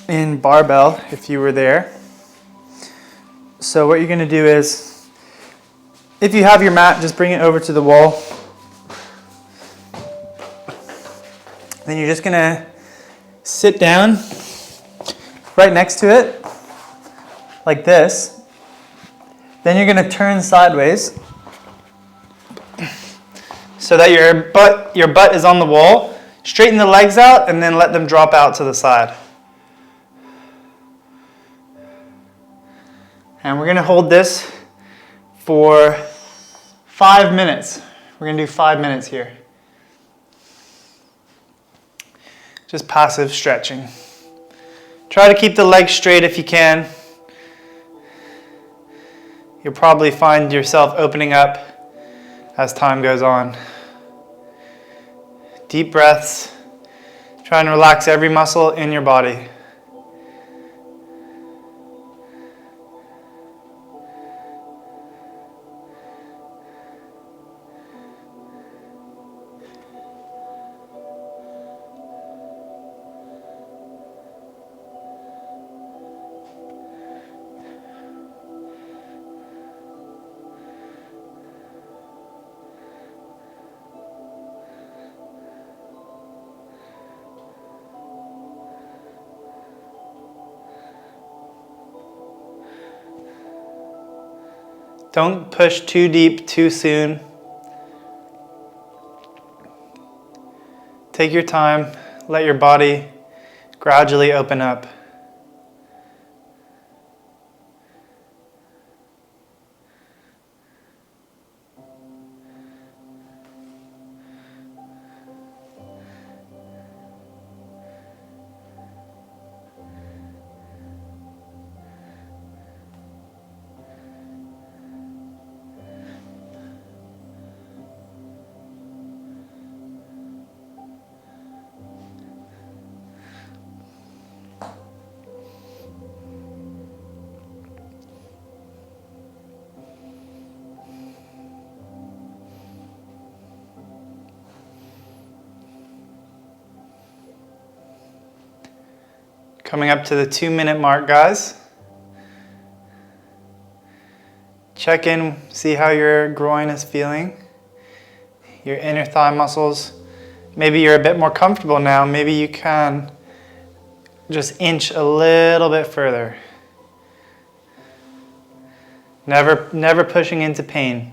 in barbell if you were there. So what you're going to do is, if you have your mat, just bring it over to the wall. Then you're just going to sit down right next to it, like this. Then you're going to turn sideways so that your butt is on the wall. Straighten the legs out and then let them drop out to the side. And we're going to hold this for 5 minutes. We're going to do 5 minutes here. Just passive stretching. Try to keep the legs straight if you can. You'll probably find yourself opening up as time goes on. Deep breaths. Try and relax every muscle in your body. Don't push too deep too soon. Take your time, let your body gradually open up. Coming up to the 2-minute mark, guys. Check in, see how your groin is feeling, your inner thigh muscles. Maybe you're a bit more comfortable now. Maybe you can just inch a little bit further. Never pushing into pain.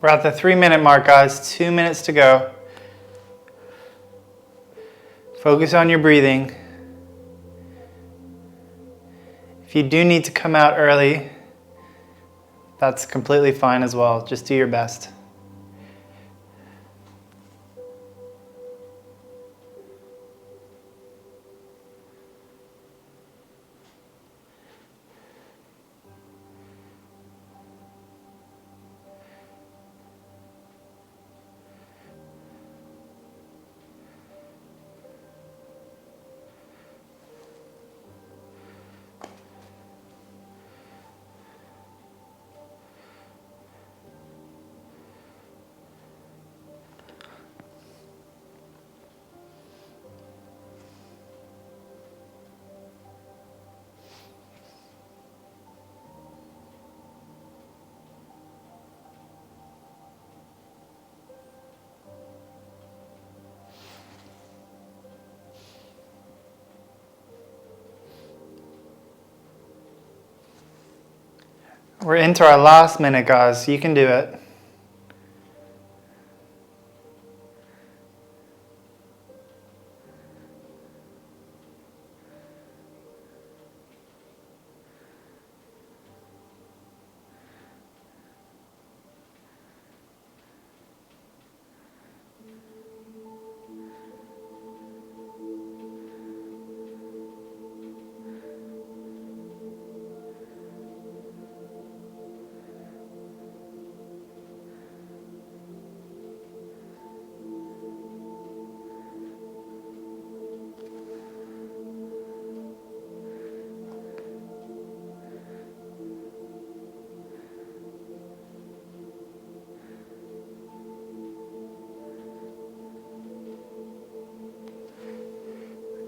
We're at the 3-minute mark, guys. 2 minutes to go. Focus on your breathing. If you do need to come out early, that's completely fine as well. Just do your best. We're into our last minute, guys. You can do it.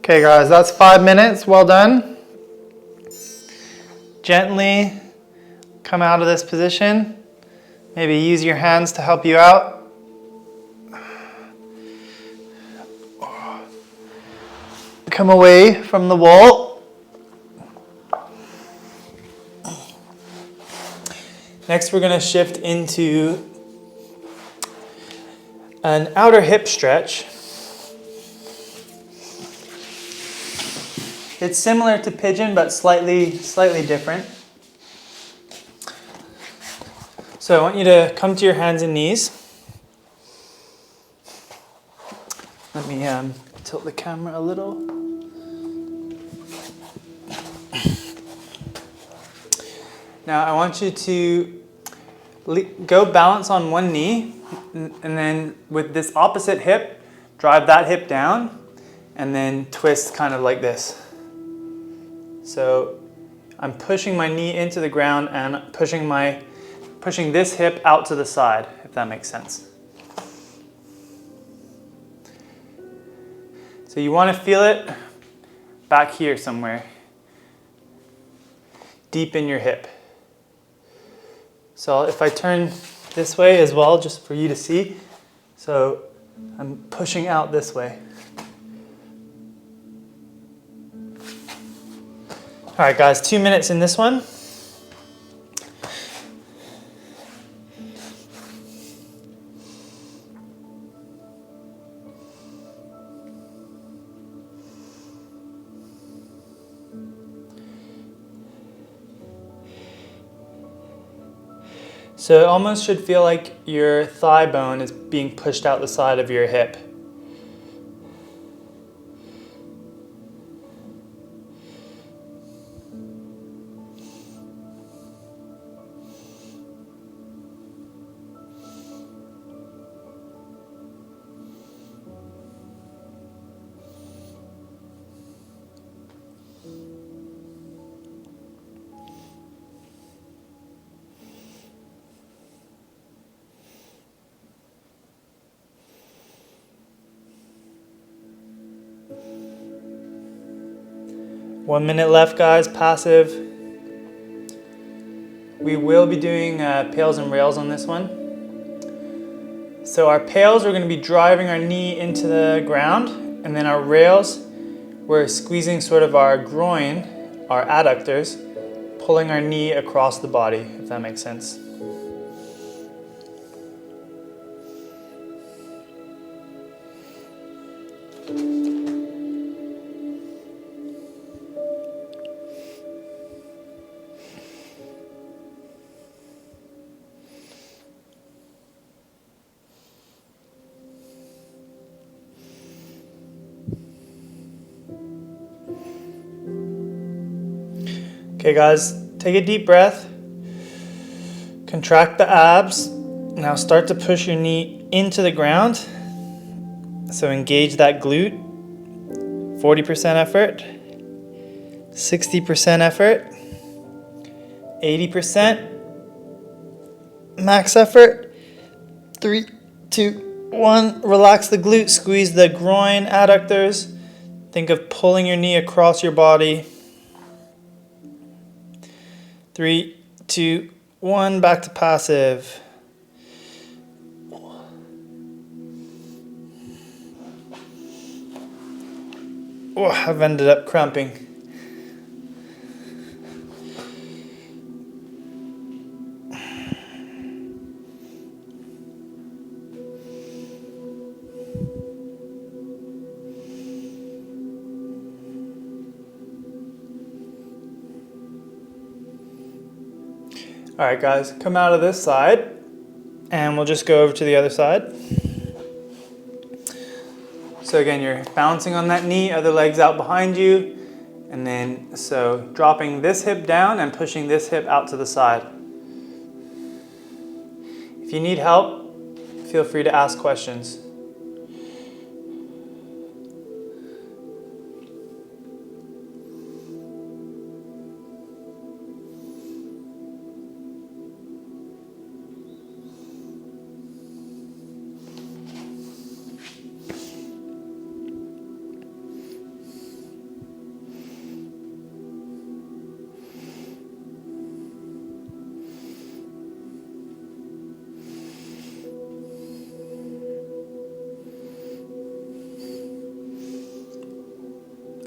Okay guys, that's 5 minutes, well done. Gently come out of this position. Maybe use your hands to help you out. Come away from the wall. Next we're going to shift into an outer hip stretch. It's similar to pigeon, but slightly different. So I want you to come to your hands and knees. Let me tilt the camera a little. Now I want you to go balance on one knee, and then with this opposite hip, drive that hip down, and then twist kind of like this. So I'm pushing my knee into the ground and pushing this hip out to the side, if that makes sense. So you want to feel it back here somewhere, deep in your hip. So if I turn this way as well, just for you to see, so I'm pushing out this way. All right, guys, 2 minutes in this one. So it almost should feel like your thigh bone is being pushed out the side of your hip. One minute left, guys, passive. We will be doing PAILs and RAILs on this one. So our PAILs, we're gonna be driving our knee into the ground, and then our RAILs, we're squeezing sort of our groin, our adductors, pulling our knee across the body, if that makes sense. Okay guys, take a deep breath, contract the abs, now start to push your knee into the ground, so engage that glute, 40% effort, 60% effort, 80%, max effort, 3, 2, 1, relax the glute, squeeze the groin adductors, think of pulling your knee across your body. 3, 2, 1, back to passive. Oh, I've ended up cramping. All right, guys, come out of this side, and we'll just go over to the other side. So again, you're bouncing on that knee, other leg's out behind you, and then so dropping this hip down and pushing this hip out to the side. If you need help, feel free to ask questions.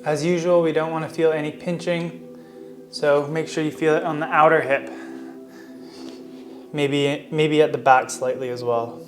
As usual, we don't want to feel any pinching, so make sure you feel it on the outer hip. Maybe at the back slightly as well.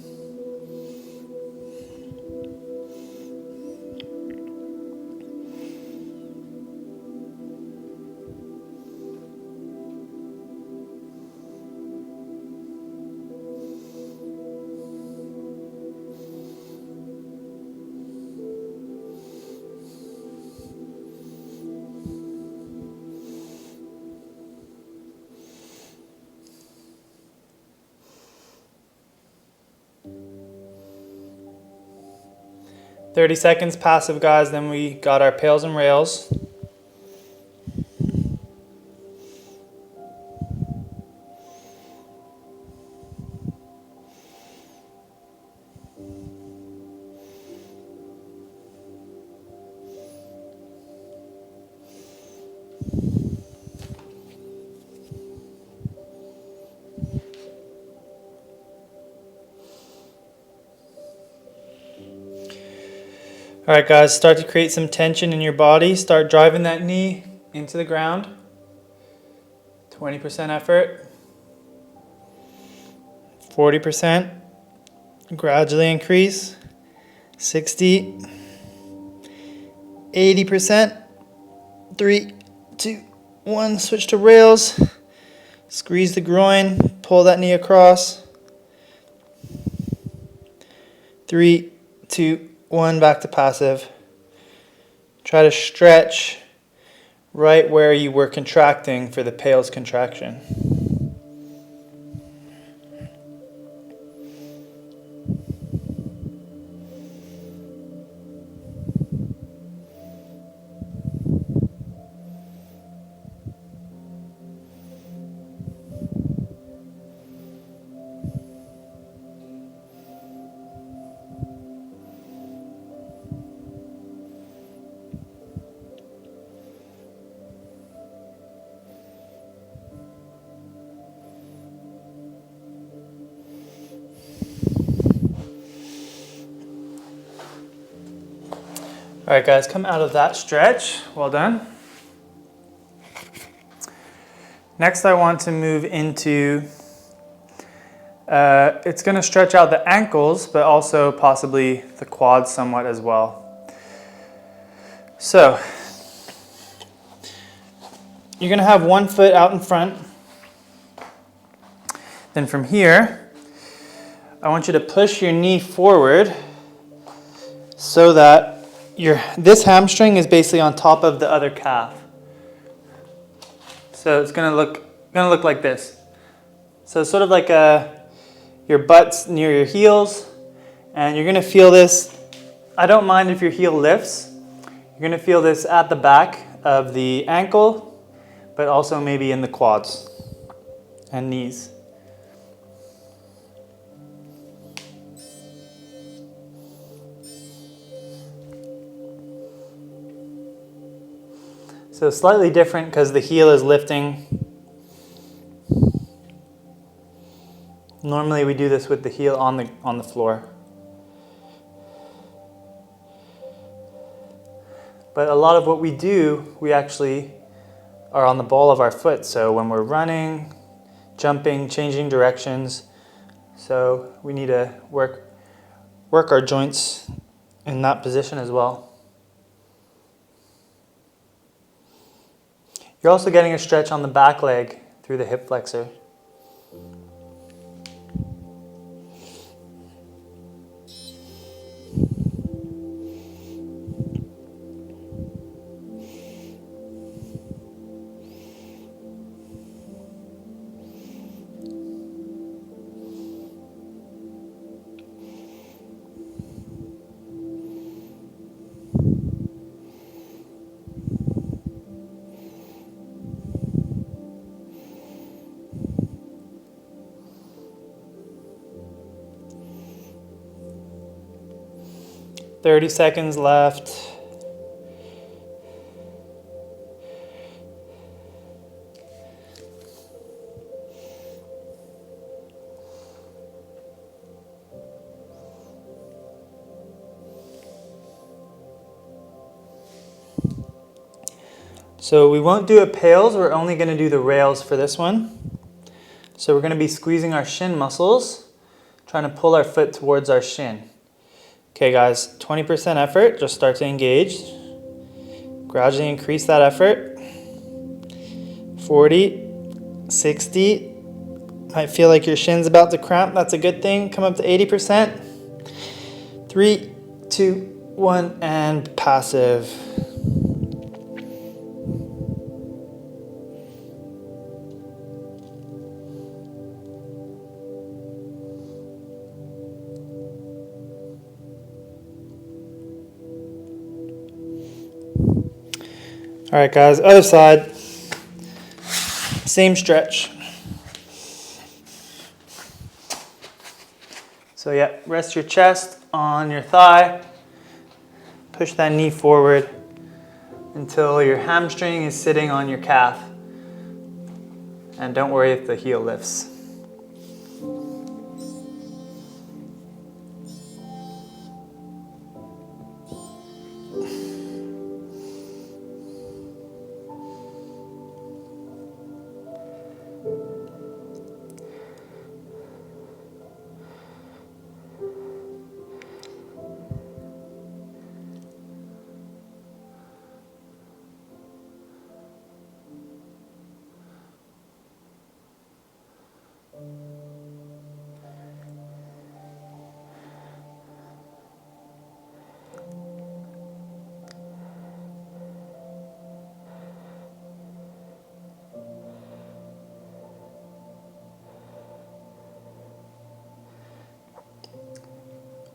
"30 seconds passive, guys, then we got our pails and rails. All right, guys, start to create some tension in your body. Start driving that knee into the ground. 20% effort. 40%. Gradually increase. 60. 80%. 3, 2, 1. Switch to rails. Squeeze the groin. Pull that knee across. 3, 2, 1, back to passive. Try to stretch right where you were contracting for the PAILs contraction. All right, guys, come out of that stretch. Well done. Next, I want to move into, it's going to stretch out the ankles, but also possibly the quads somewhat as well. So, you're going to have one foot out in front. Then from here, I want you to push your knee forward so that this hamstring is basically on top of the other calf. So it's gonna look like this. So sort of like your butt's near your heels, and you're gonna feel this. I don't mind if your heel lifts. You're gonna feel this at the back of the ankle, but also maybe in the quads and knees. So slightly different because the heel is lifting. Normally we do this with the heel on the floor. But a lot of what we do, we actually are on the ball of our foot. So when we're running, jumping, changing directions, so we need to work our joints in that position as well. You're also getting a stretch on the back leg through the hip flexor. "30 seconds left. So we won't do a PAILs, we're only going to do the rails for this one. So we're going to be squeezing our shin muscles, trying to pull our foot towards our shin. Okay guys, 20% effort, just start to engage. Gradually increase that effort. 40, 60, might feel like your shin's about to cramp, that's a good thing. Come up to 80%. 3, 2, 1, and passive. All right guys, other side, same stretch. So yeah, rest your chest on your thigh, push that knee forward until your hamstring is sitting on your calf. And don't worry if the heel lifts.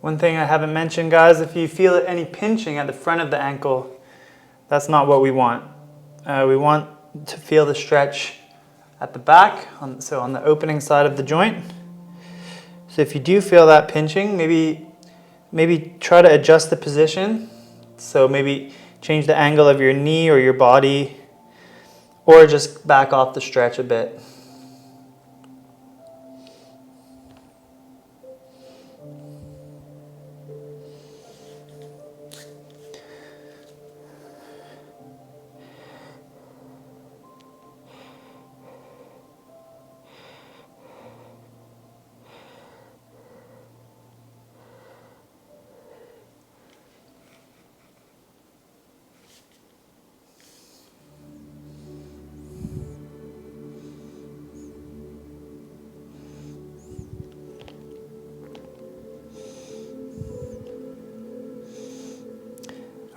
One thing I haven't mentioned, guys, if you feel any pinching at the front of the ankle, that's not what we want. We want to feel the stretch at the back, so on the opening side of the joint. So if you do feel that pinching, maybe try to adjust the position. So maybe change the angle of your knee or your body, or just back off the stretch a bit.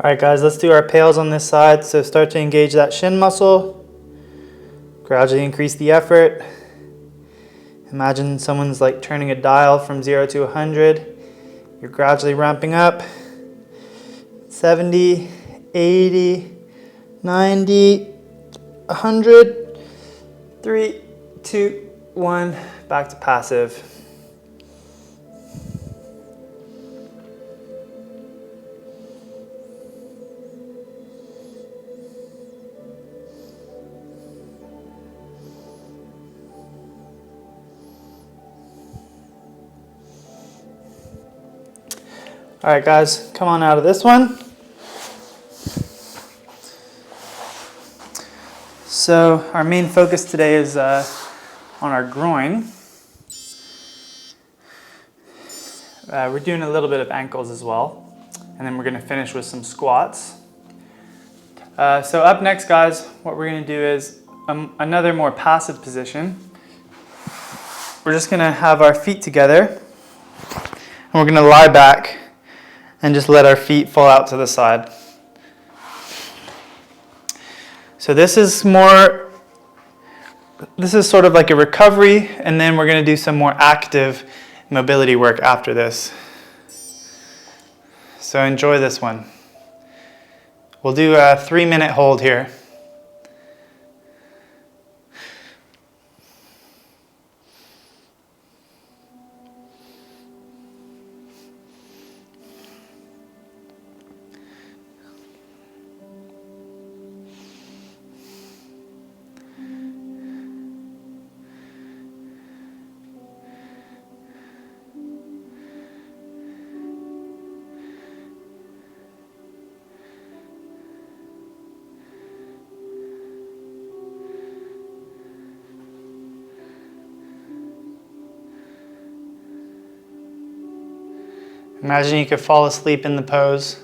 All right guys, let's do our PAILs on this side. So start to engage that shin muscle. Gradually increase the effort. Imagine someone's like turning a dial from 0 to 100. You're gradually ramping up. 70, 80, 90, 100. 3, 2, 1, back to passive. All right, guys, come on out of this one. So our main focus today is on our groin. We're doing a little bit of ankles as well, and then we're going to finish with some squats. So up next, guys, what we're going to do is another more passive position. We're just going to have our feet together, and we're going to lie back and just let our feet fall out to the side. So this is sort of like a recovery, and then we're going to do some more active mobility work after this. So enjoy this one. We'll do a 3-minute hold here. Imagine you could fall asleep in the pose.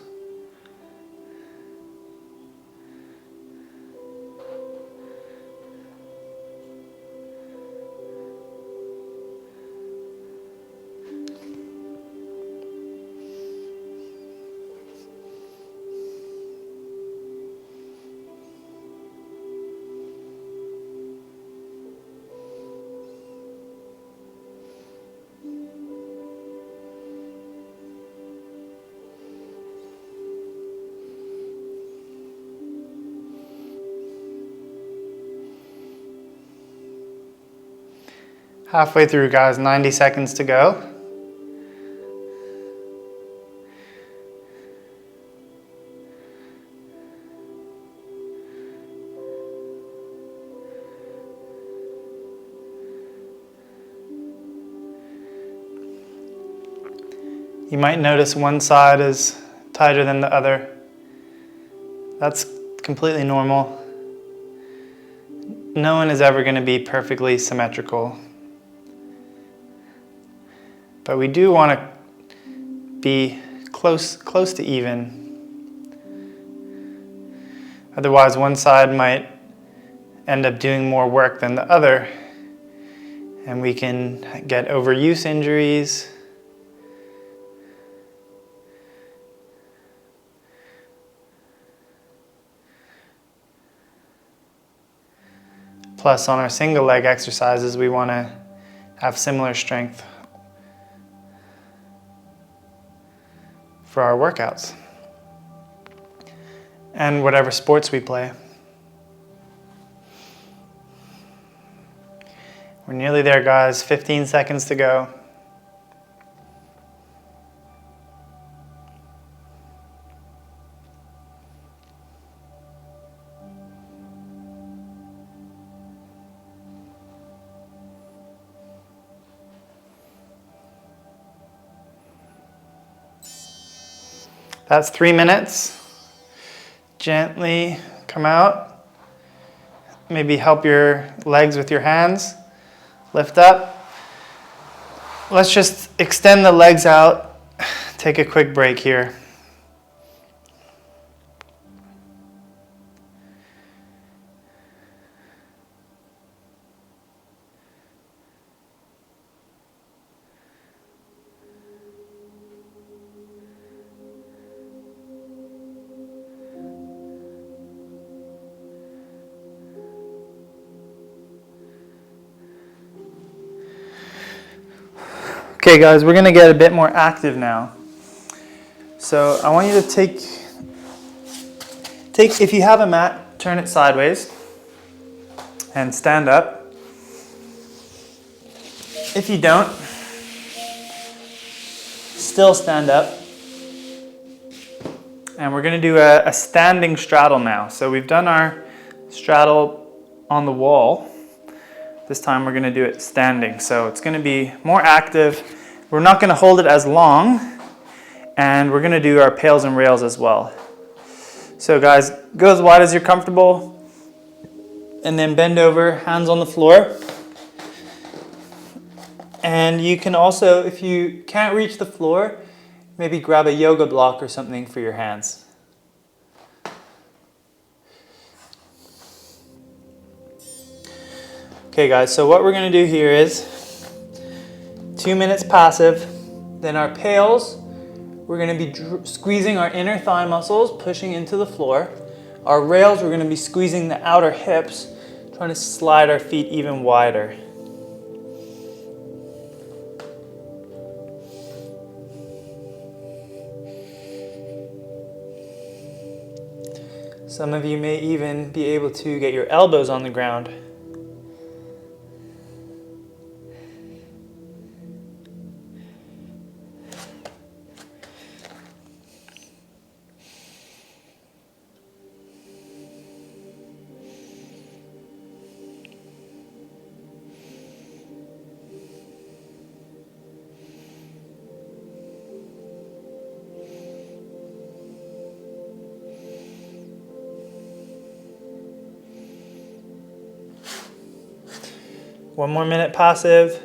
Halfway through, guys, 90 seconds to go. You might notice one side is tighter than the other. That's completely normal. No one is ever going to be perfectly symmetrical. But we do want to be close to even. Otherwise, one side might end up doing more work than the other, and we can get overuse injuries. Plus, on our single leg exercises, we want to have similar strength for our workouts and whatever sports we play. We're nearly there, guys. 15 seconds to go. That's 3 minutes. Gently come out. Maybe help your legs with your hands. Lift up. Let's just extend the legs out. Take a quick break here. Okay guys, we're going to get a bit more active now. So I want you to take, if you have a mat, turn it sideways and stand up. If you don't, still stand up. And we're going to do a standing straddle now. So we've done our straddle on the wall. This time we're going to do it standing. So it's going to be more active. We're not going to hold it as long. And we're going to do our PAILs and RAILs as well. So guys, go as wide as you're comfortable. And then bend over, hands on the floor. And you can also, if you can't reach the floor, maybe grab a yoga block or something for your hands. Okay guys, so what we're going to do here is 2 minutes passive, then our PAILs, we're going to be squeezing our inner thigh muscles, pushing into the floor. Our RAILs, we're going to be squeezing the outer hips, trying to slide our feet even wider. Some of you may even be able to get your elbows on the ground. One more minute passive.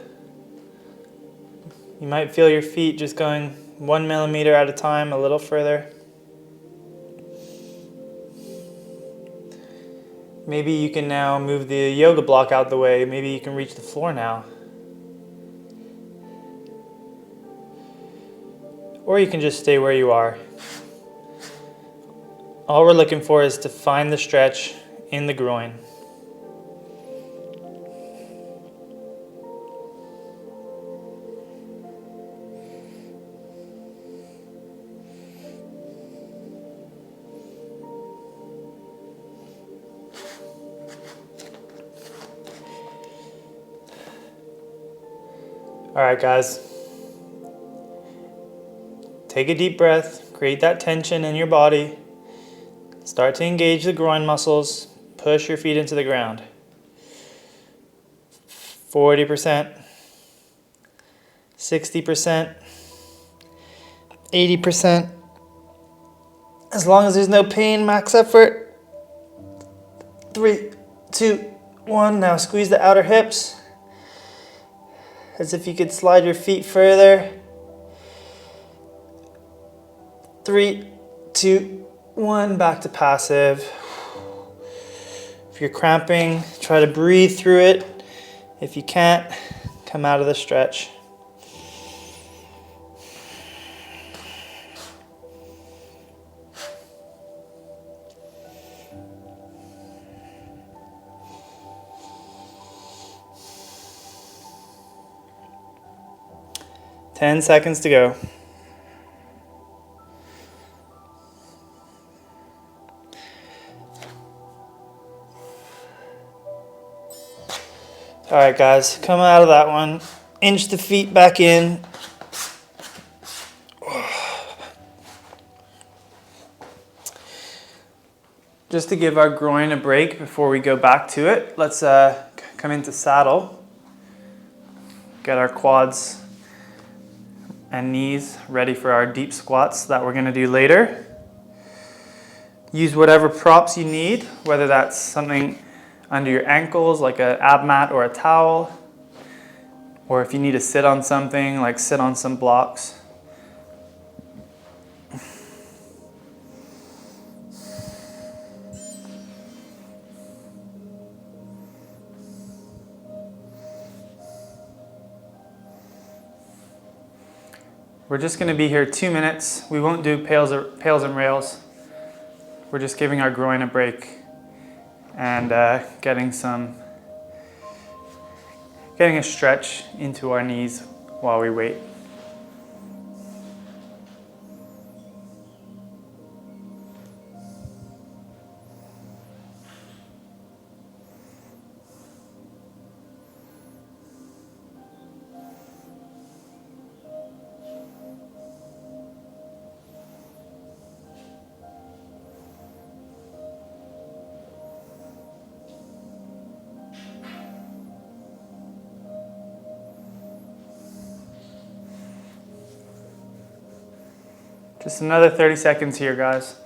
You might feel your feet just going 1 millimeter at a time, a little further. Maybe you can now move the yoga block out the way. Maybe you can reach the floor now. Or you can just stay where you are. All we're looking for is to find the stretch in the groin. All right, guys. Take a deep breath, create that tension in your body. Start to engage the groin muscles. Push your feet into the ground. 40%, 60%, 80%. As long as there's no pain, max effort. 3, 2, 1. Now squeeze the outer hips as if you could slide your feet further. 3, 2, 1. Back to passive. If you're cramping, try to breathe through it. If you can't, come out of the stretch. Ten seconds to go. All right, guys, come out of that one. Inch the feet back in. Just to give our groin a break before we go back to it, let's come into saddle. Get our quads and knees ready for our deep squats that we're gonna do later. Use whatever props you need, whether that's something under your ankles like an ab mat or a towel, or if you need to sit on something, like sit on some blocks. We're just going to be here 2 minutes. We won't do pails and rails. We're just giving our groin a break and getting a stretch into our knees while we wait. Just another 30 seconds here, guys.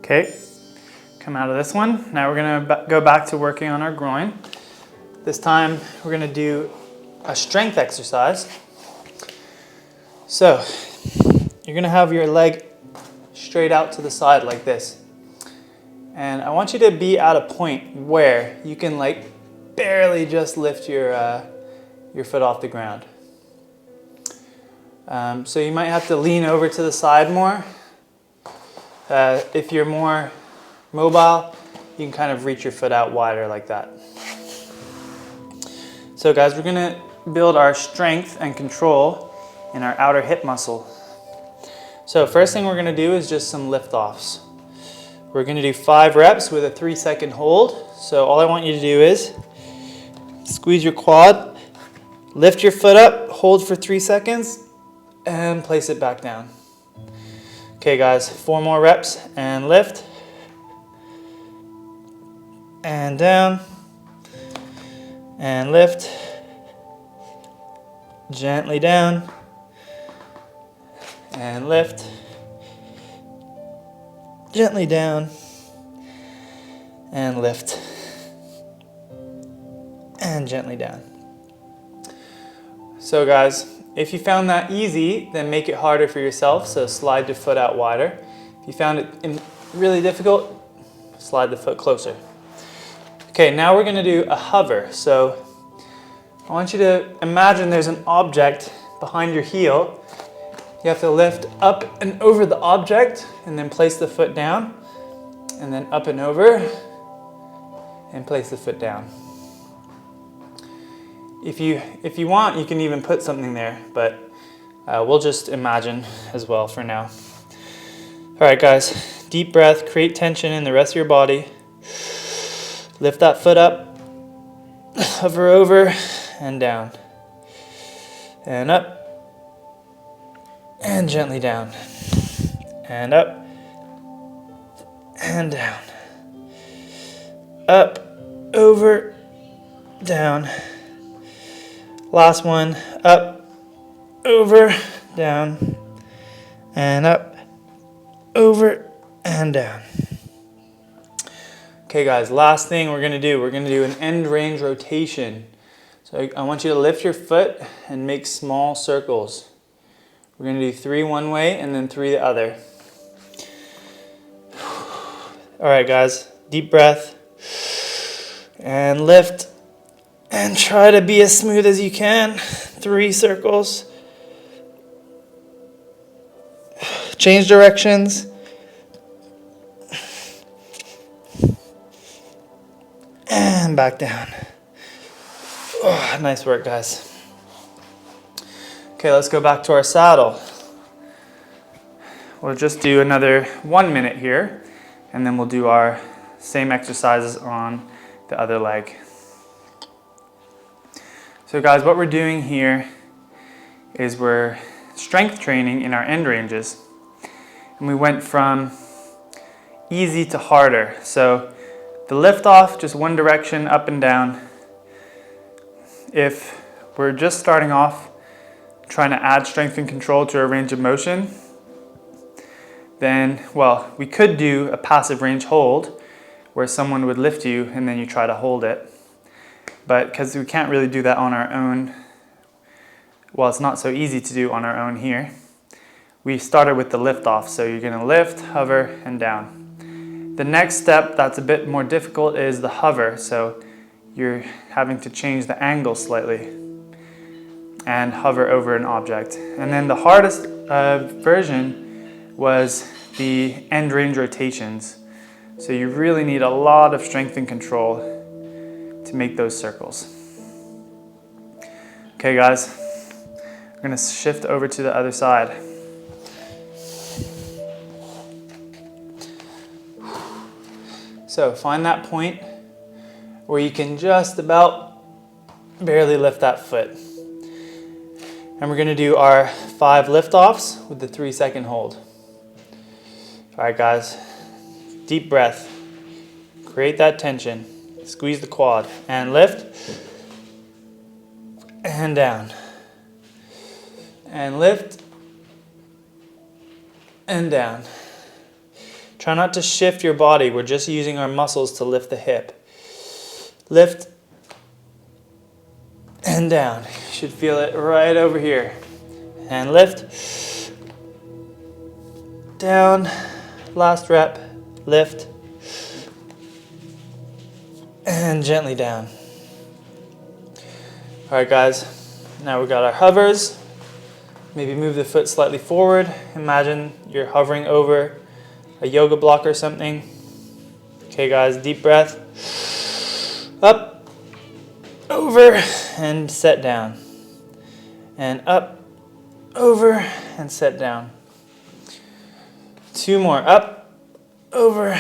Okay, come out of this one. Now we're gonna go back to working on our groin. This time we're gonna do a strength exercise. So you're gonna have your leg straight out to the side like this. And I want you to be at a point where you can like barely just lift your foot off the ground. So you might have to lean over to the side more. If you're more mobile, you can kind of reach your foot out wider like that. So guys, we're gonna build our strength and control in our outer hip muscle. So first thing we're gonna do is just some lift-offs. We're gonna do 5 reps with a 3-second hold. So all I want you to do is squeeze your quad, lift your foot up, hold for 3 seconds, and place it back down. Okay guys, 4 more reps, and lift, and down, and lift, gently down, and lift, gently down, and lift, and gently down. So guys, if you found that easy, then make it harder for yourself, so slide your foot out wider. If you found it really difficult, slide the foot closer. Okay, now we're gonna do a hover. So I want you to imagine there's an object behind your heel. You have to lift up and over the object and then place the foot down, and then up and over and place the foot down. If you want, you can even put something there, but we'll just imagine as well for now. All right, guys, deep breath, create tension in the rest of your body. Lift that foot up, hover over and down, and up, and gently down, and up, and down, up, over, down. Last one, up, over, down, and up, over, and down. Okay guys, last thing we're gonna do an end range rotation. So I want you to lift your foot and make small circles. We're gonna do 3 one way and then 3 the other. All right guys, deep breath, and lift. And try to be as smooth as you can. 3 circles. Change directions. And back down. Oh, nice work, guys. Okay, let's go back to our saddle. We'll just do another 1 minute here, and then we'll do our same exercises on the other leg. So guys, what we're doing here is we're strength training in our end ranges. And we went from easy to harder. So the lift off, just one direction, up and down. If we're just starting off trying to add strength and control to our range of motion, then, well, we could do a passive range hold where someone would lift you and then you try to hold it. But because we can't really do that on our own, well, it's not so easy to do on our own here, we started with the lift off. So you're gonna lift, hover, and down. The next step that's a bit more difficult is the hover. So you're having to change the angle slightly and hover over an object. And then the hardest version was the end range rotations. So you really need a lot of strength and control to make those circles. Okay guys, we're gonna shift over to the other side. So find that point where you can just about barely lift that foot. And we're gonna do our 5 lift-offs with the 3-second hold. All right guys, deep breath, create that tension. Squeeze the quad and lift and down and lift and down. Try not to shift your body. We're just using our muscles to lift the hip. Lift and down. You should feel it right over here. And lift, down, last rep, lift, and gently down. All right guys, now we've got our hovers. Maybe move the foot slightly forward. Imagine you're hovering over a yoga block or something. Okay guys, deep breath. Up, over, and set down. And up, over, and set down. 2 more. Up, over,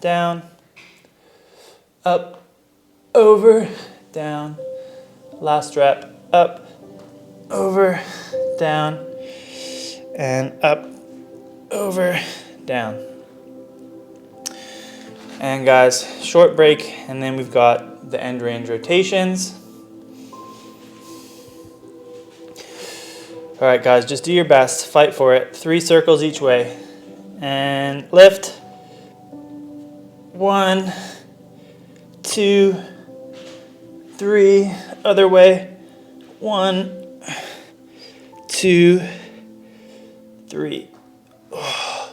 down, up, over, down. Last rep. Up, over, down, and up, over, down. And guys, short break, and then we've got the end range rotations. All right, guys, just do your best. Fight for it. 3 circles each way. And lift. 1, 2, 3. Other way. 1, 2, 3. All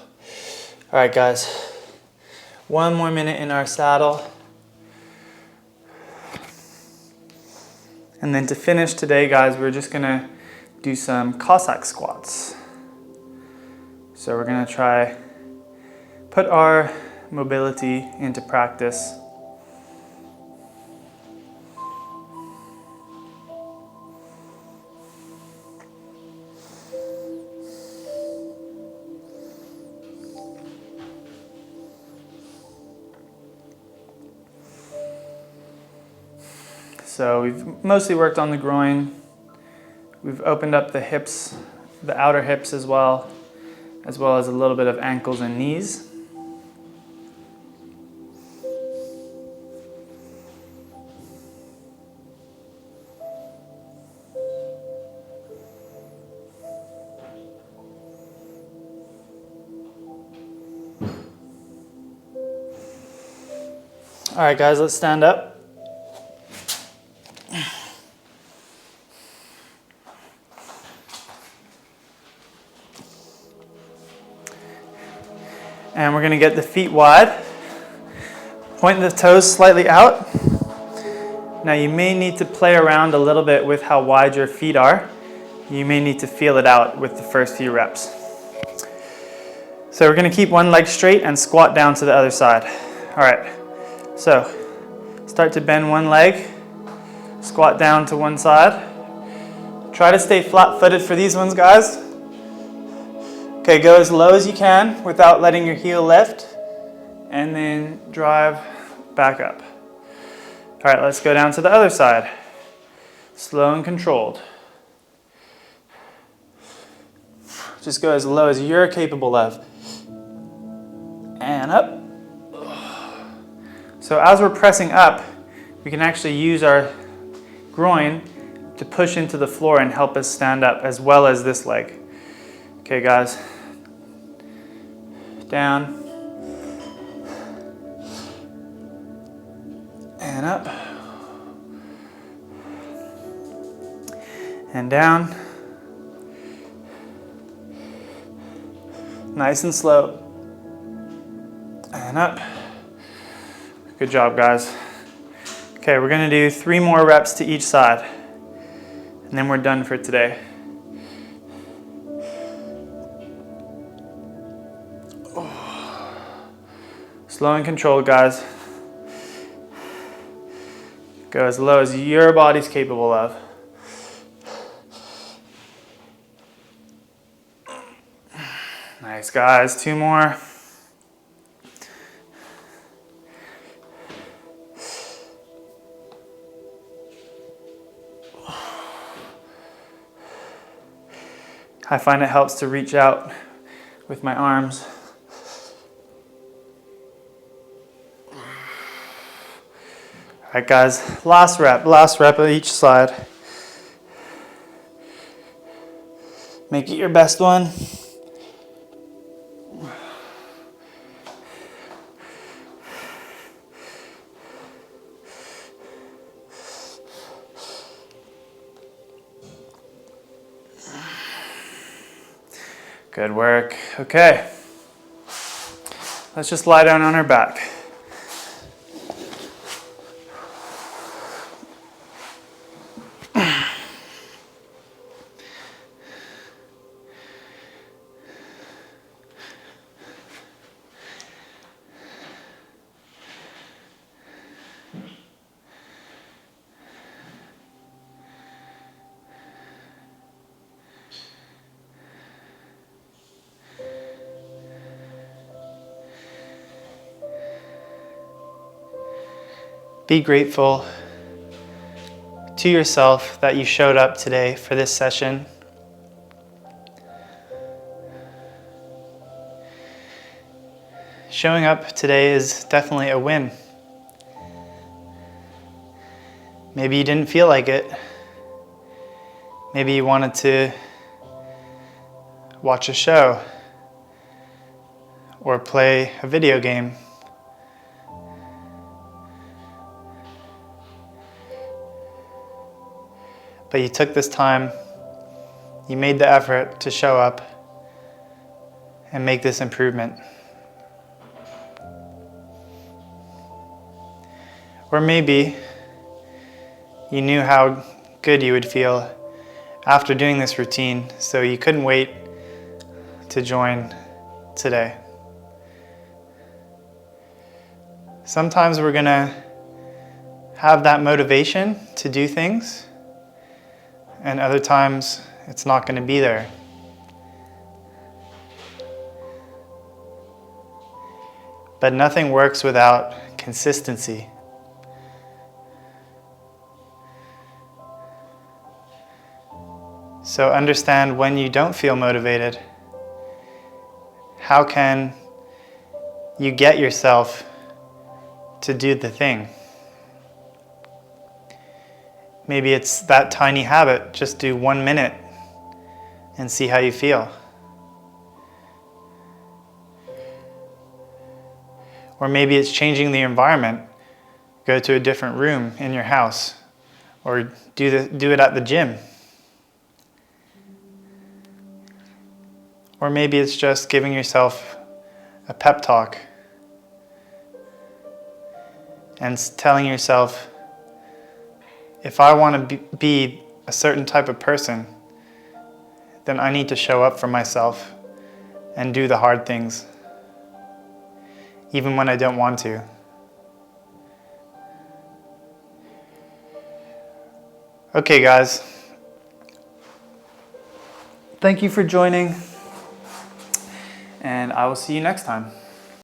right, guys. 1 more minute in our saddle. And then to finish today, guys, we're just gonna do some Cossack squats. So we're gonna try put our mobility into practice. So we've mostly worked on the groin. We've opened up the hips, the outer hips as well as a little bit of ankles and knees. All right, guys, let's stand up. And we're going to get the feet wide. Point the toes slightly out. Now you may need to play around a little bit with how wide your feet are. You may need to feel it out with the first few reps. So we're going to keep one leg straight and squat down to the other side. All right. So start to bend one leg. Squat down to one side. Try to stay flat-footed for these ones, guys. Okay, go as low as you can without letting your heel lift, and then drive back up. All right, let's go down to the other side. Slow and controlled. Just go as low as you're capable of. And up. So as we're pressing up, we can actually use our groin to push into the floor and help us stand up, as well as this leg. Okay, guys. Down. And up. And down. Nice and slow. And up. Good job, guys. Okay, we're gonna do 3 more reps to each side, and then we're done for today. Slow and controlled, guys. Go as low as your body's capable of. Nice, guys. 2 more. I find it helps to reach out with my arms. All right, guys, last rep of each side. Make it your best one. Good work. Okay. Let's just lie down on our back. Be grateful to yourself that you showed up today for this session. Showing up today is definitely a win. Maybe you didn't feel like it. Maybe you wanted to watch a show or play a video game. But you took this time, you made the effort to show up and make this improvement. Or maybe you knew how good you would feel after doing this routine, so you couldn't wait to join today. Sometimes we're gonna have that motivation to do things, and other times it's not gonna be there. But nothing works without consistency. So understand when you don't feel motivated. How can you get yourself to do the thing? Maybe it's that tiny habit. Just do 1 minute and see how you feel. Or maybe it's changing the environment. Go to a different room in your house, or do it at the gym. Or maybe it's just giving yourself a pep talk and telling yourself, if I want to be a certain type of person, then I need to show up for myself and do the hard things, even when I don't want to. Okay, guys. Thank you for joining, and I will see you next time.